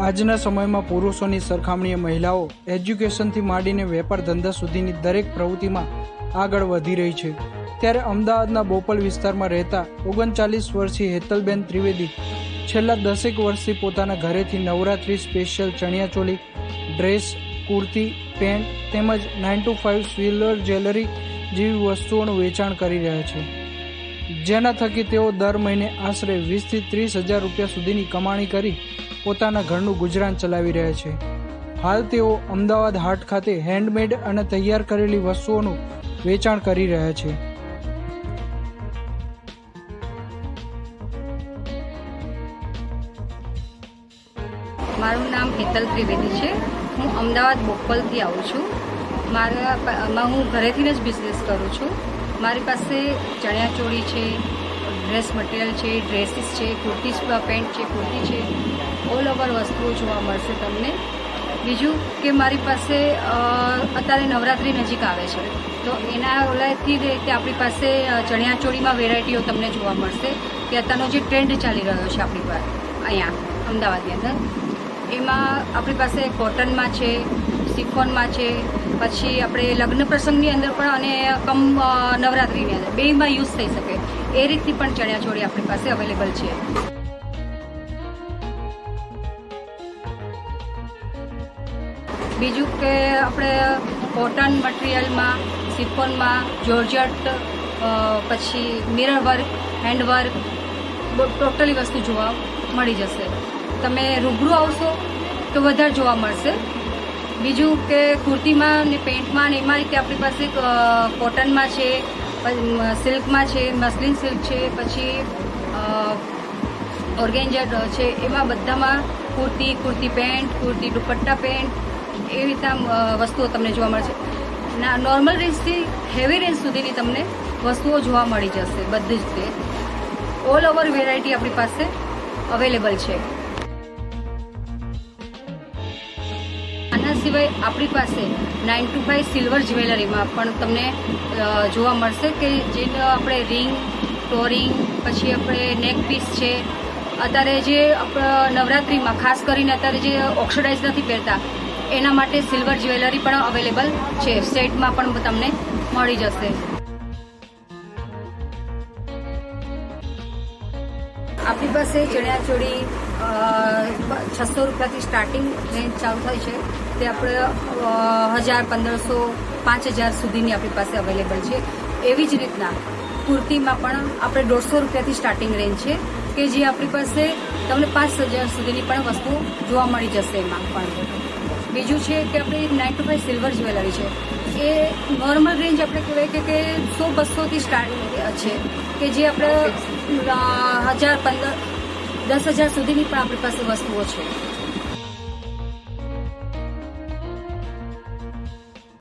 આજના સમયમાં પુરુષોની સરખામણીએ મહિલાઓ એજ્યુકેશનથી માંડીને વેપાર ધંધા સુધીની દરેક પ્રવૃત્તિમાં આગળ વધી રહી છે। ત્યારે અમદાવાદના બોપલ વિસ્તારમાં રહેતા 39 વર્ષીય હેતલબેન ત્રિવેદી છેલ્લા 10 વર્ષથી પોતાના ઘરેથી નવરાત્રી સ્પેશિયલ ચણિયાચોળી, ડ્રેસ, કુર્તી, પેન્ટ તેમજ 9 to 5 સિલ્વર જ્વેલરી જેવી વસ્તુઓનું વેચાણ કરી રહ્યા છે, જેના થકી તેઓ દર મહિને આશરે 20 થી 30 હજાર રૂપિયા સુધીની કમાણી કરી પોતાના ઘરનું ગુજરાન ચલાવી રહ્યા છે। હાલ તેઓ અમદાવાદ હાટ ખાતે હેન્ડમેડ અને તૈયાર કરેલી વસ્તુઓનું વેચાણ કરી રહ્યા છે। મારું નામ હેતલ ત્રિવેદી છે। હું અમદાવાદ બોપલથી આવું છું। હું ઘરેથી જ બિઝનેસ કરું છું। મારી પાસે ચણિયાચોળી છે, ડ્રેસ મટીરિયલ છે, ડ્રેસીસ છે, કુર્તી પેન્ટ છે, કુર્તી છે, ઓલ ઓવર વસ્તુઓ જોવા મળશે તમને। બીજું કે મારી પાસે અત્યારે નવરાત્રિ નજીક આવે છે, તો એના ઓલાથી રીતે આપણી પાસે ચણિયાચોળીમાં વેરાયટીઓ તમને જોવા મળશે કે અત્યારનો જે ટ્રેન્ડ ચાલી રહ્યો છે આપણી પાસે અહીંયા અમદાવાદની અંદર, એમાં આપણી પાસે કોટનમાં છે, સિફોનમાં છે, પછી આપણે લગ્ન પ્રસંગની અંદર પણ અને નવરાત્રિની અંદર બેમાં યુઝ થઈ શકે એ રીતની પણ ચણિયાચોળી આપણી પાસે અવેલેબલ છે। બીજું કે આપણે કોટન મટીરિયલમાં, સિફોનમાં, જોર્જટ, પછી mirror work, hand work totally વસ્તુ જોવા મળી જશે। તમે રૂબરૂ આવશો તો વધારે જોવા મળશે। બીજું કે કુર્તીમાં ને પેન્ટમાં ને એમાં રીતે આપણી પાસે કોટનમાં છે, સિલ્કમાં છે, મસલિન સિલ્ક છે, પછી ઓર્ગેન્જા છે, એમાં બધામાં કુર્તી પેન્ટ, કુર્તી દુપટ્ટા પેન્ટ એ રીતના વસ્તુઓ તમને જોવા મળશે। નોર્મલ રેન્જથી હેવી રેન્જ સુધીની તમને વસ્તુઓ જોવા મળી જશે બધી જ તે ઓલ ઓવર વેરાયટી આપણી પાસે અવેલેબલ છે। આના સિવાય આપણી પાસે 9 to 5 સિલ્વર જ્વેલરીમાં પણ તમને જોવા મળશે કે જેને આપણે રિંગ, ટોરિંગ, પછી આપણે નેક પીસ છે, અત્યારે જે નવરાત્રિમાં ખાસ કરીને અત્યારે જે ઓક્સિડાઇઝ નથી પહેરતા એના માટે સિલ્વર જ્વેલરી પણ અવેલેબલ છે, સેટમાં પણ તમને મળી જશે। આપણી પાસે ચણિયાચોળી 600 રૂપિયાથી સ્ટાર્ટિંગ રેન્જ ચાલુ થાય છે, તે આપણે 1000, 1500, 5000 સુધીની આપણી પાસે અવેલેબલ છે। એવી જ રીતના કુર્તીમાં પણ આપણે 150 રૂપિયાથી સ્ટાર્ટિંગ રેન્જ છે કે જે આપણી પાસે તમને 5000 સુધીની પણ વસ્તુ જોવા મળી જશે એમાં પણ। બીજું છે કે આપણી 9 to 5 સિલ્વર જ્વેલરી છે, એ નોર્મલ રેન્જ આપણે કહેવાય કે 100-200થી સ્ટાર્ટિંગ છે કે જે આપણે 1000, 15, 10,000 સુધીની પણ આપણી પાસે વસ્તુઓ છે।